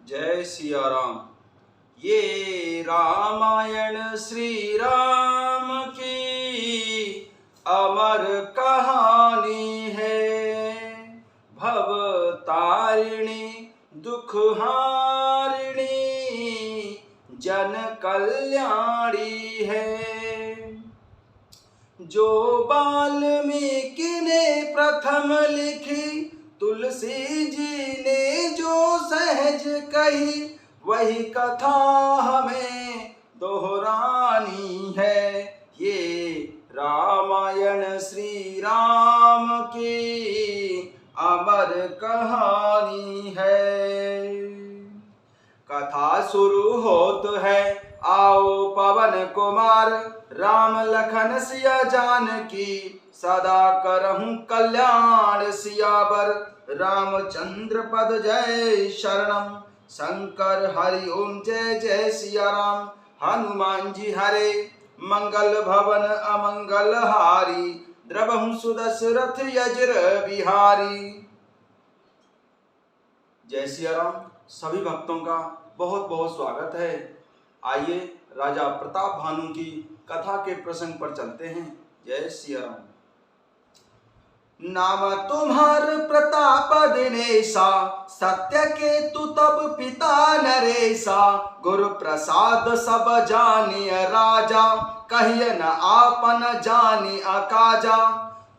जय सिया राम। ये रामायण श्री राम की अमर कहानी है। भव तारिणी दुख हारिणी जन कल्याणी है। जो वाल्मीकि ने प्रथम लिखी, तुलसी जी ने जो सहज कही, वही कथा हमें दोहरानी है। ये रामायण श्री राम की अमर कहानी है। कथा शुरू होत है, आओ पवन कुमार, राम लखन सिया जानकी, सदा करहूं कल्याण सियावर। रामचंद्र पद जय शरणम, शंकर हरि ओम जय जय सिया राम। हनुमान जी हरे, मंगल भवन अमंगल हारी, द्रवहु सुदशरथ यज्र बिहारी। जय सिया राम। सभी भक्तों का बहुत बहुत स्वागत है। आइए राजा प्रताप भानु की कथा के प्रसंग पर चलते हैं। जय सिया राम। नाम तुम्हार प्रताप दिनेशा, सत्य केतु तब पिता नरेशा। गुरु प्रसाद सब जानिय राजा, कहिय न आपन जानि अकाजा।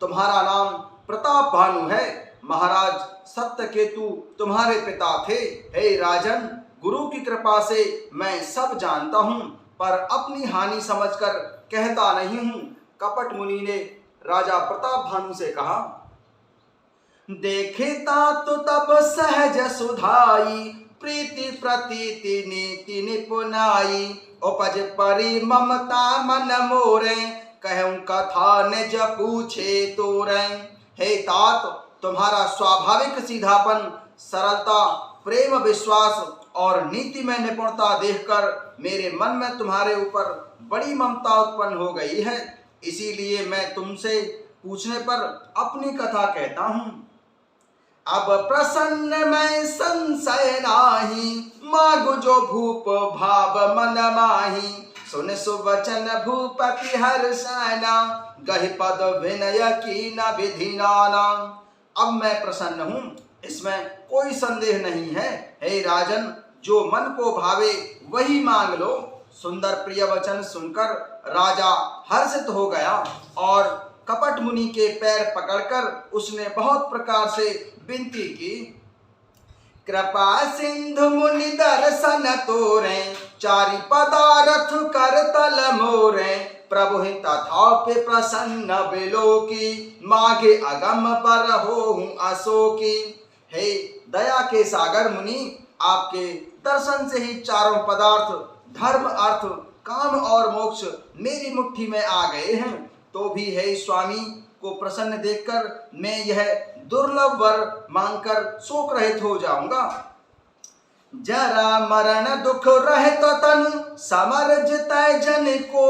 तुम्हारा नाम प्रताप भानु है, महाराज सत्य केतु तुम्हारे पिता थे। हे राजन, गुरु की कृपा से मैं सब जानता हूँ, पर अपनी हानि समझकर कहता नहीं हूँ। कपट मुनि ने राजा प्रताप भानु से कहा, देखे तात तब सहज सुधाई, प्रीति प्रतीति नीति निपुनाई। उपज परि ममता मन मोरे, कहूं कथा निज पूछे तोरे। हे तात, तुम्हारा स्वाभाविक सीधापन, सरलता, प्रेम, विश्वास और नीति में निपुणता देखकर मेरे मन में तुम्हारे ऊपर बड़ी ममता उत्पन्न हो गई है। इसीलिए मैं तुमसे पूछने पर अपनी कथा कहता हूँ। अब प्रसन्न मैं संशय नाही, मागु जो भूप भाव मन माही। सुन सुवचन भूपति हर्षाना, गहि पद विनय की न विधि नाना। अब मैं प्रसन्न हूँ, इसमें कोई संदेह नहीं है। हे राजन, जो मन को भावे वही मांग लो। सुंदर प्रिय वचन सुनकर राजा हर्षित हो गया और कपट मुनि के पैर पकड़कर उसने बहुत प्रकार से विनती की। कृपा सिंधु मुनि दर्शन तोरे, चारि पदारथ कर तल मोरे। प्रभु तथापि प्रसन्न बिलोकी, मागे अगम पर होहूं अशोकी। हे दया के सागर मुनि, आपके दर्शन से ही चारों पदार्थ धर्म अर्थ काम और मोक्ष मेरी मुट्ठी में आ गए हैं। तो भी हे स्वामी को प्रसन्न देखकर मैं यह दुर्लभ वर मांगकर शोक रहित हो जाऊंगा। जरा मरण दुख रहित तनु, समर जितै जन को।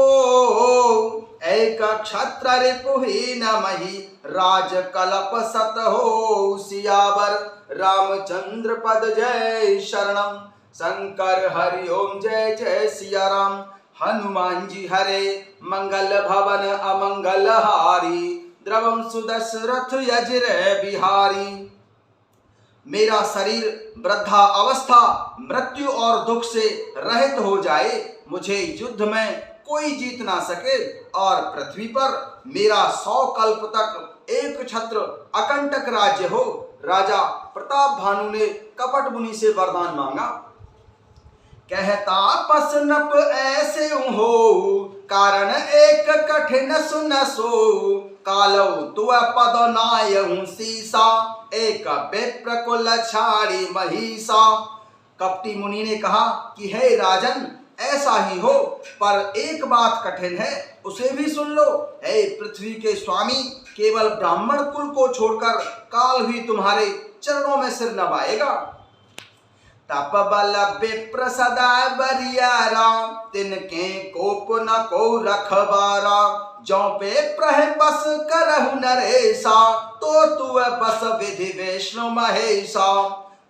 एक क्षत्र रिपुहीन मही, राज कलप सत हो सियावर। रामचंद्र पद जय शरणम, शंकर हरि ओम जय जय सिया राम। हनुमान जी हरे, मंगल भवन अमंगल हारी, द्रवम सुदशरथ यज्र बिहारी। मेरा शरीर वृद्धा अवस्था, मृत्यु और दुख से रहित हो जाए, मुझे युद्ध में कोई जीत ना सके और पृथ्वी पर मेरा 100 कल्प तक एक छत्र अकंटक राज्य हो। राजा प्रताप भानु ने कपट मुनि से वरदान मांगा। कहता पसनप ऐसे हो, कारण एक कठिन सुन सो। कालौ तुअ पद नायहु सीसा, एक विप्र कुल छाड़ी महिषा। कपटी मुनि ने कहा कि हे राजन, ऐसा ही हो, पर एक बात कठिन है, उसे भी सुन लो। हे पृथ्वी के स्वामी, केवल ब्राह्मण कुल को छोड़कर काल भी तुम्हारे चरणों में सिर नवाएगा। तप बल विप्र सदा बरियारा, तिनके कोप न को रखबारा। जो पे प्रह बस करहु नरेशा, तो तुअ बस विधि वैष्णु महेशा।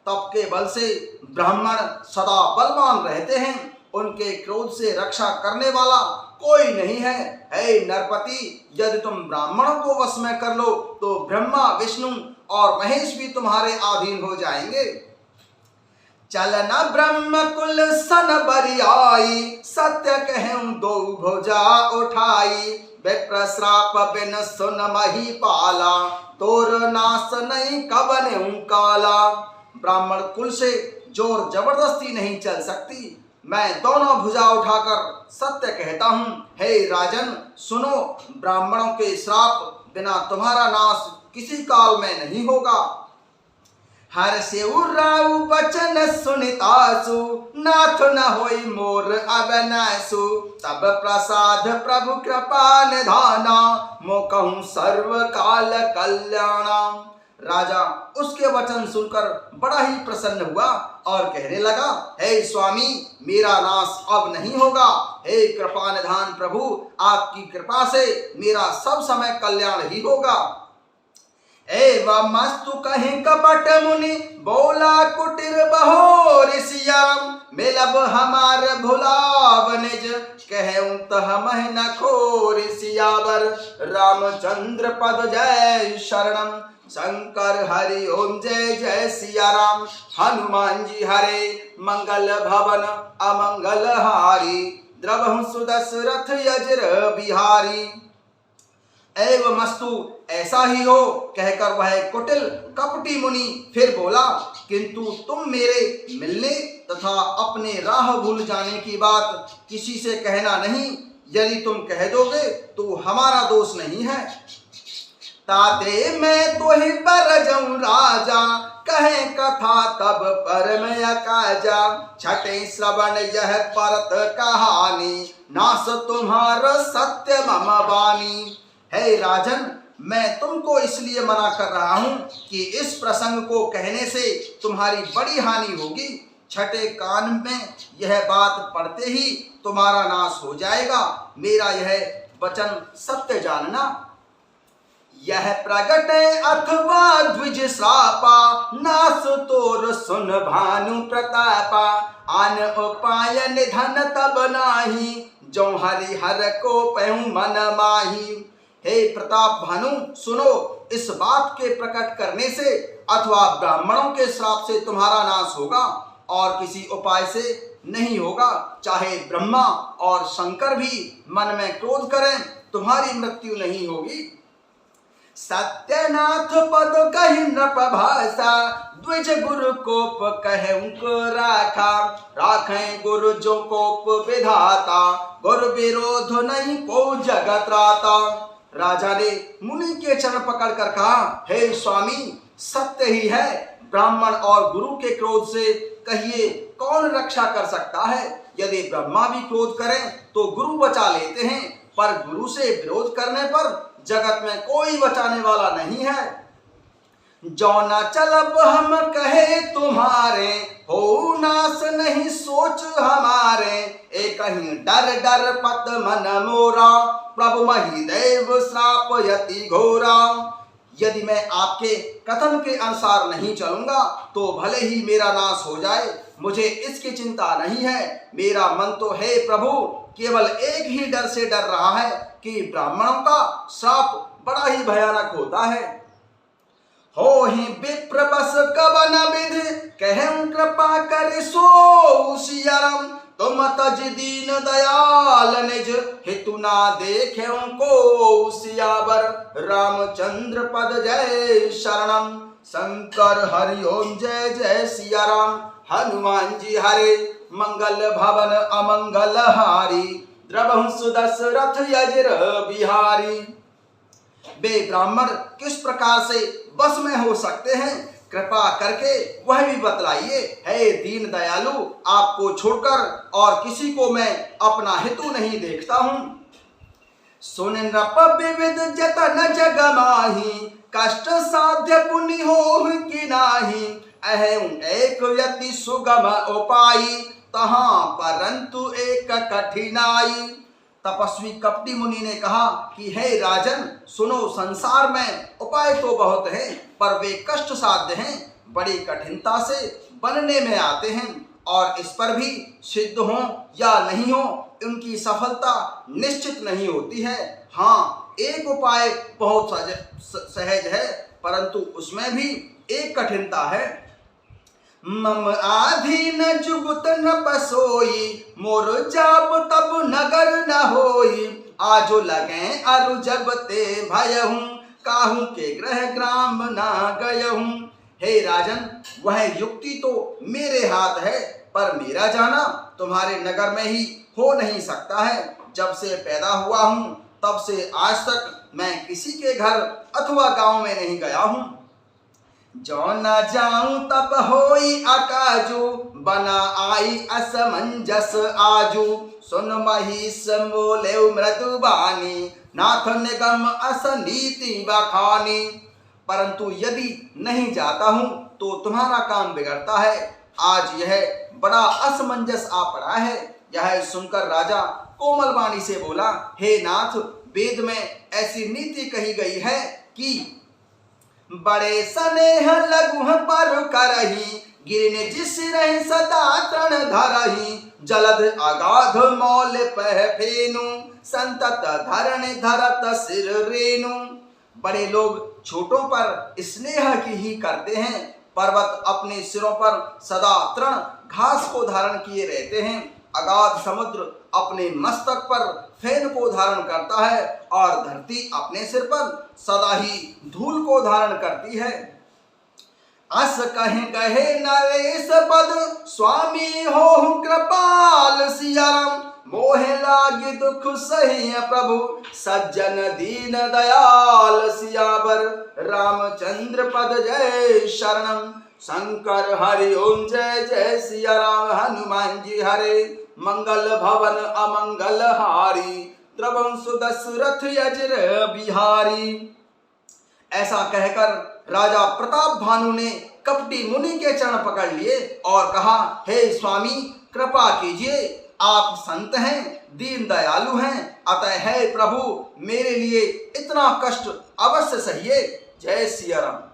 तप के बल से ब्राह्मण सदा बलवान रहते हैं, उनके क्रोध से रक्षा करने वाला कोई नहीं है। हे नरपति, यदि तुम ब्राह्मणों को वश में कर लो तो ब्रह्मा, विष्णु और महेश भी तुम्हारे अधीन हो जाएंगे। चलना ब्रह्म कुल सन बरियाई, सत्य कहूं दो भुजा उठाई। विप्र श्राप बिन सुन मही पाला, तोर नाश नहीं कबन काला। ब्राह्मण कुल से जोर जबरदस्ती नहीं चल सकती, मैं दोनों भुजा उठाकर सत्य कहता हूँ। हे राजन सुनो, ब्राह्मणों के श्राप बिना तुम्हारा नाश किसी काल में नहीं होगा। हर से राउ वचन सुनितासु, नाथ न होई मोर अवनासु। तब प्रसाद प्रभु कृपा निधाना, मो कहूँ सर्व काल कल्याणा। राजा उसके वचन सुनकर बड़ा ही प्रसन्न हुआ और कहने लगा, हे स्वामी, मेरा नाश अब नहीं होगा। हे कृपा निधान प्रभु, आपकी कृपा से मेरा सब समय कल्याण ही होगा। एवं मस्तु कहीं कपट मुनि, बोला कुटिर बहोर सियाम। मिलब हमार भुलाव निज, कहूं तह मह न खोर सियावर। रामचंद्र पद जय शरणम, शंकर हरि ओम जय जय सिया राम। हनुमान जी हरे मंगल भवन अमंगल हारी, द्रवहु सुदशरथ यजर बिहारी। एवं मस्तु, ऐसा ही हो, कहकर वह कुटिल कपटी मुनि फिर बोला, किंतु तुम मेरे मिलने तथा अपने राह भूल जाने की बात किसी से कहना नहीं। यदि तुम कह दोगे तो हमारा दोष नहीं है। ताते मैं तो ही पर जाऊं राजा, कहे कथा तब पर मैं काजा। छठे श्रवण यह परत कहानी, नास तुम्हारा सत्य मम वाणी। हे राजन, मैं तुमको इसलिए मना कर रहा हूं कि इस प्रसंग को कहने से तुम्हारी बड़ी हानि होगी। छठे कान में यह बात पढ़ते ही तुम्हारा नाश हो जाएगा। मेरा यह वचन सत्य जानना। यह प्रगट अथवा द्विज श्रापा, नास तोर सुन भानु प्रतापा। आन उपाय निधन तब नाही, जो हरिहर को पहु मन माही। हे प्रताप भानु सुनो, इस बात के प्रकट करने से अथवा ब्राह्मणों के श्राप से तुम्हारा नाश होगा और किसी उपाय से नहीं होगा। चाहे ब्रह्मा और शंकर भी मन में क्रोध करें, तुम्हारी मृत्यु नहीं होगी। सत्यनाथ पद कहि नृप भाषा, द्विज गुरु कोप कहूं को राखा। राखें गुरु जो कोप विधाता, गुरु विरोध नहीं को जगत राता। राजा ने मुनि के चरण पकड़कर कहा, हे स्वामी, सत्य ही है। ब्राह्मण और गुरु के क्रोध से कहिए कौन रक्षा कर सकता है। यदि ब्रह्मा भी क्रोध करें तो गुरु बचा लेते हैं, पर गुरु से विरोध करने पर जगत में कोई बचाने वाला नहीं है। जो न चलब हम कहे तुम्हारे, हो नाश नहीं सोच हमारे। एक ही डर डर पत मन मोरा, प्रभु मही देव श्राप यति घोरा। यदि मैं आपके कथन के अनुसार नहीं चलूंगा तो भले ही मेरा नाश हो जाए, मुझे इसकी चिंता नहीं है। मेरा मन तो है प्रभु केवल एक ही डर से डर रहा है कि ब्राह्मणों का श्राप बड़ा ही भयानक होता है। हो ही विप्र बस कवन विधि, कहूं कृपा कर सो सियाराम। तुम तज दीन दयाल निज, हितु ना देखें को सियावर। रामचंद्र पद जय शरणम, शंकर हरि ओम जय जय सिया राम। हनुमान जी हरे मंगल भवन अमंगल हारी, द्रवहु सुदशरथ यजर बिहारी। वे ब्राह्मण किस प्रकार से बस में हो सकते हैं, कृपा करके वह भी बतलाइए। हे दीन दयालु, आपको छोड़कर और किसी को मैं अपना हितु नहीं देखता हूँ। सुन नृप विविध जतन जग माही, कष्ट साध्य पुनि हो कि नाही। अहं एक यति सुगम उपाय, तहाँ परंतु एक कठिनाई। तपस्वी कपटी मुनि ने कहा कि हे राजन सुनो, संसार में उपाय तो बहुत हैं पर वे कष्ट साध्य हैं। बड़ी कठिनता से बनने में आते हैं और इस पर भी सिद्ध हो या नहीं हो उनकी सफलता निश्चित नहीं होती है। हाँ, एक उपाय बहुत सहज है, परंतु उसमें भी एक कठिनता है। मम आधीन जुगुत न पसोई, मोर जाप तब नगर न होई। आजो लगे अरु जब ते भयहूँ, काहू के ग्रह ग्राम ना गयहूँ। हे राजन, वह युक्ति तो मेरे हाथ है, पर मेरा जाना तुम्हारे नगर में ही हो नहीं सकता है। जब से पैदा हुआ हूँ तब से आज तक मैं किसी के घर अथवा गांव में नहीं गया हूँ। जो न जाऊं तब होई अकाजू, बना आई असमंजस आजू। सुन महिष मोले मृदुबानी, नाथ निगम असनीति बखानी। परंतु यदि नहीं जाता हूं तो तुम्हारा काम बिगड़ता है। आज यह बड़ा असमंजस आ पड़ा है। यह सुनकर राजा कोमल वाणी से बोला, हे नाथ, वेद में ऐसी नीति कही गई है कि बड़े स्नेह लघु पर करही, गिरने जिस रहे सदा तृण धरही। जलध अगाध मौल पह फेनु, संतत धरण धरत सिर रेनु। बड़े लोग छोटों पर स्नेह की ही करते हैं। पर्वत अपने सिरों पर सदा तृण घास को धारण किए रहते हैं। अगाध समुद्र अपने मस्तक पर फेन को धारण करता है और धरती अपने सिर पर सदा ही धूल को धारण करती है। अस कहे कहे नरेश पद, स्वामी हो कृपाल सियाराम। मोहे लागे दुख सही प्रभु, सज्जन दीन दयाल सियावर। रामचंद्र पद जय शरणम, शंकर हरि ओम जय जय सिया राम। हनुमान जी हरे, मंगल भवन अमंगल हारी। त्रवंशु दशरथ यजर बिहारी। ऐसा कहकर राजा प्रताप भानु ने कपटी मुनि के चरण पकड़ लिए और कहा, हे स्वामी, कृपा कीजिए, आप संत हैं, दीन दयालु हैं, अतः है प्रभु, मेरे लिए इतना कष्ट अवश्य सहिए। जय सिया राम।